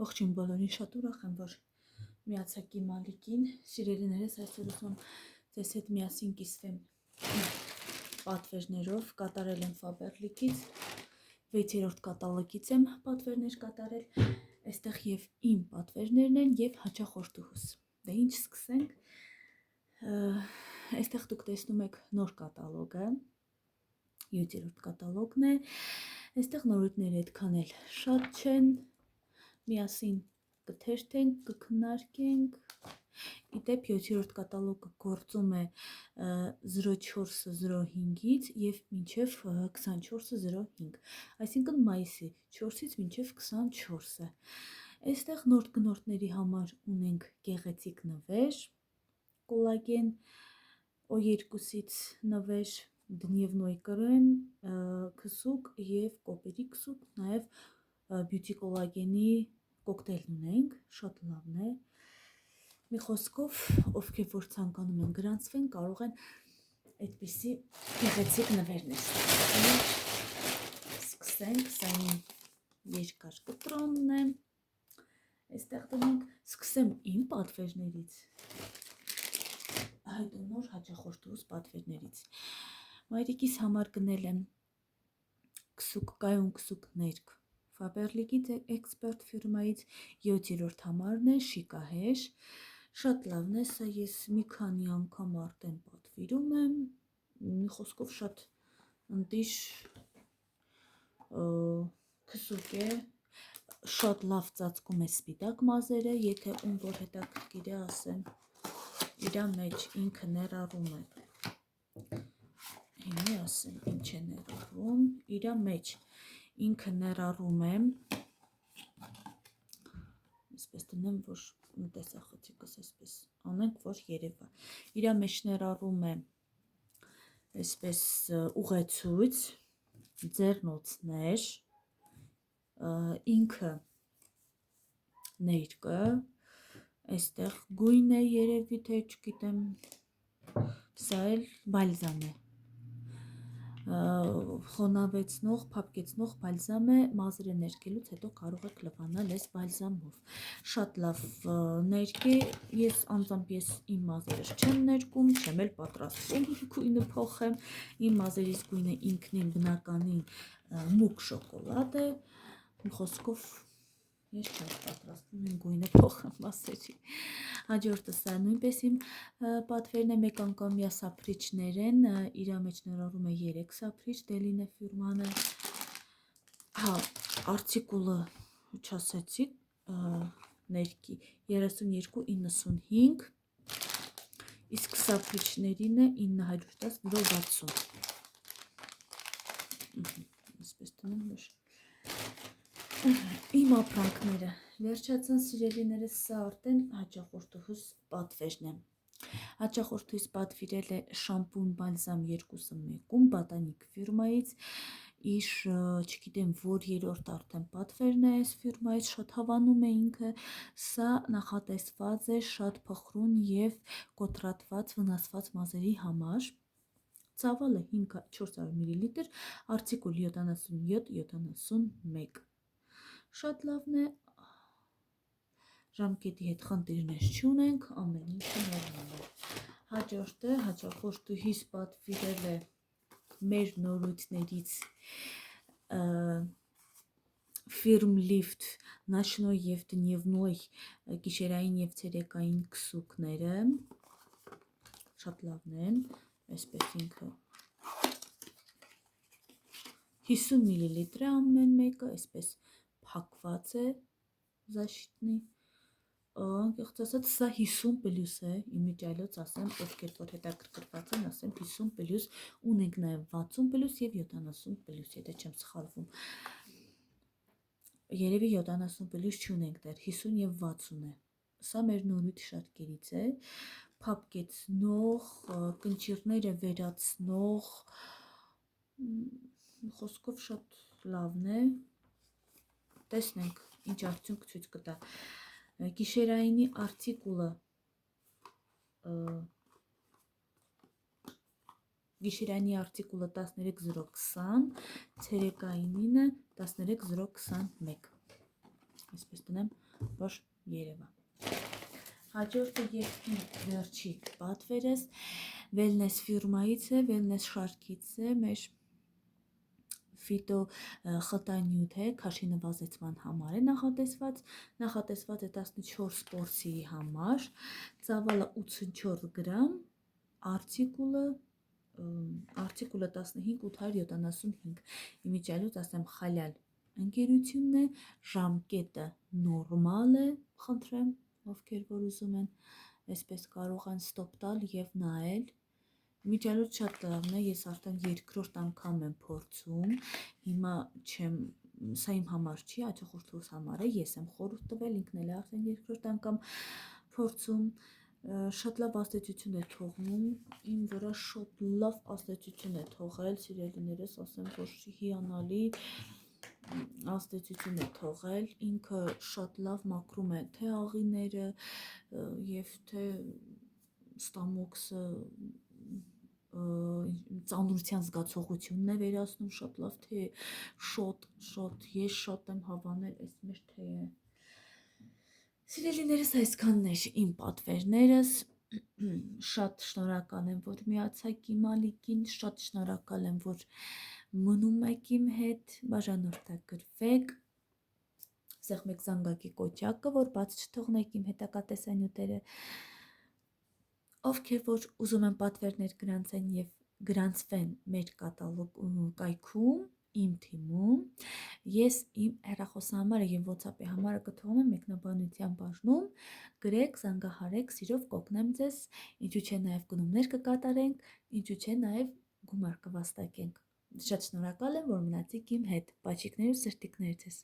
Ողջույն բոլորին, շատ ուրախ եմ, որ միացաք իմ ալիքին, սիրելիներս, այսօր ուզում ձեզ հետ միասին կիսվեմ պատվերներով, կատարել եմ Faberlic-ից, 6-րդ կատալոգից եմ պատվերներ կատարել, այստեղ և իմ պատվերներն են և հաճախորդուհուս, դե ինչ սկսենք, այստեղ դուք տեսնում եք նոր կատալոգը, 7-րդ կատալոգն է, այստեղ նորույթները այդքան էլ շատ չեն, միասին կթերթենք, կքննարկենք, իդեպ 7-րդ կատալոգը գործում է 04-05-ից և մինչև 24-05, այսինքն մայիսի 4-ից մինչև 24-ը, այստեղ նոր գնորդների համար ունենք գեղեցիկ նվեր, կոլագեն O2-ից նվեր, դնևնոյ կրեմ, քսուկ և կոպերի քսուկ, նաև բյութի կոլագենի կոկտեյլ ունենք, շատ լավն է, մի խոսքով, ովքեր որ ցանկանում են գրանցվեն, կարող են այդպիսի գեղեցիկ նվերներ ստացել, սկսենք, սա իմ երկար կտրոնն է, այստեղ դնենք, սկսեմ իմ պատվերներից, հայտոնոր հաճախորդուս պատվերներից, մայրիկիս համար գնել եմ կայուն քսուկ ներք, Faberlic-ից էքսպերտ ֆիրմայից 7-րդ համարն է, շիկահեր, շատ լավն է, սա ես մի քանի անգամ արդեն պատվիրում եմ, մի խոսքով շատ ընտիր քսուկ է, շատ լավ ծածկում է սպիտակ մազերը, եթե ում որ հետաքրքիր է ասեմ, իրա մեջ ինքը ներառում է, հիմի ասեմ ինչ է ներառում, իրա մեջ ինքը ներառում է, այսպես դնեմ, որ տեսախցիկս այսպես անենք, որ երևա, իրա մեջ ներառում է այսպես ուղեցույց, ձեռնոցներ, ինքը ներկը, այստեղ գույն է երևի, թե չգիտեմ, սա էլ բալզամ է, խոնավեցնող, փափկեցնող բալզամ է, մազերը ներկելուց հետո կարող եք լվանալ այս բալզամով, շատ լավ ներկ է, ես անձամբ իմ մազերս չեմ ներկում, չեմ էլ պատրաստում գույնը փոխեմ, իմ մազերիս գույնը ինքնին բնականին մուկ շոկոլադ է, մի խոսքով ես չեմ պատրաստում իմ գույնը փոխեմ մազերի, հաջորդը սա նույնպես իմ պատվերն է, մեկ անգամյա սափրիչներ են, իրա մեջ ներառում է 3 սափրիչ, Դելին է ֆիրման է, հա, արտիկուլը չասեցի, ներքի 3295, իսկ սափրիչներին է 910 60, այսպես տնեմ, որ իմ ապրանքները, վերջացան սիրելիներս, սա արդեն հաճախորդուհուս պատվերն է, հաճախորդուհուս պատվիրել է շամպուն բալզամ 2-ը մեկում, Botanik ֆիրմայից, իր չգիտեմ որ երորդ արդեն պատվերն է այս ֆիրմայից, շատ հավանում է ինքը, սա նախատեսված է շատ փխրուն և կոտրատված վնասված մազերի համար, ծավալը 400 մլ, արտիկուլ 77-71, շատ լավն է, ժամկետի հետ խնդիրներ չունենք, ամեն ինչը նորմալ է, հաջորդը հաճախորդուհիս պատվիրել է մեր նորույթներից Firm Lift նочной և դնևնոյ գիշերային և ցերեկային քսուկները, շատ լավն են, այսպես ինքը 50 մլ է ամեն մեկը, այսպես փակված է զաշիտնի, անկեղծ ասած, սա 50 պլյուս է, իմիջիալոց ասեմ, ովքեր որ հետաքրքրված են, ասեմ 50 պլյուս, ունենք նաև 60 պլյուս և 70 պլյուս, եթե չեմ սխալվում, երևի 70 պլյուս չունենք դեռ, 50 և 60 է, սա մեր նորույթ շարքերից է, փափկեցնող, կնճիռները վերացնող, խոսքով շատ լավն է, տեսնենք ինչ արդյունք ցույց կտա, գիշերայինի արտիկուլը Գիշերայինի արտիկուլը 13-020, ցերեկայինինը 13-021, այսպես տնեմ, որ երևա։ Հաջորդը եւ վերջի պատվերս Wellness ֆիրմայից է, Wellness շարքից է, մեր ֆիտո խտանյութ է, քաշի նվազեցման համար է նախատեսված է 14 պորցիի համար, ծավալը 84 գրամ, արտիկուլը 15875, իմիջիալուց ասեմ խալյալ ընկերությունն է, ժամկետը նորմալ է, խնդրեմ, ովքեր որ ուզում են, այսպես կարող են ստոպ տալ եւ նայել։ Իմիջիալուց շատ լավն է, ես արդեն երկրորդ անգամ եմ փորձում, հիմա չեմ, սա իմ համար չի, աջախորդուս համար է, ես եմ խորհուրդ տվել, ինքն էլ է արդեն երկրորդ անգամ փորձում, շատ լավ ազդեցություն է թողնում, իմ վրա շատ լավ ազդեցություն է թողել, սիրելիներս, ասեմ, որ հիանալի ազդեցություն է թողել, ինքը շատ լավ մաքրում է թե աղիները եւ թե ստամոքսը, ծանրության զգացողությունն է վերացնում շատ լավ, թե շատ, ես շատ եմ հավանել այս մեր թեյը։ Սիրելիներս, այսքանն էր իմ պատվերներս, շատ շնորհակալ եմ, որ միացաք իմ ալիքին, շատ շնորհակալ եմ, որ մնում եք իմ հետ, բաժանորդագրվեք, սեղմեք զանգակի կոճակը, որ բաց չթողնեք իմ հետագա տեսանյութերը, ովքեր որ ուզում են պատվերներ գրանցեն եւ գրանցվեն մեր կատալոգ կայքում, իմ թիմում, ես իմ հեռախոսահամարը եւ WhatsApp-ի համարը կթողնեմ մեկնաբանության բաժնում, գրեք, զանգահարեք, սիրով կօգնեմ ձեզ, ինչու՞ չէ նաեւ գնումներ կկատարենք, ինչու՞ չէ նաեւ գումար կվաստակենք։ Շատ շնորհակալ եմ, որ մնացիք իմ հետ, պաչիկներ ու սրտիկներ ձեզ։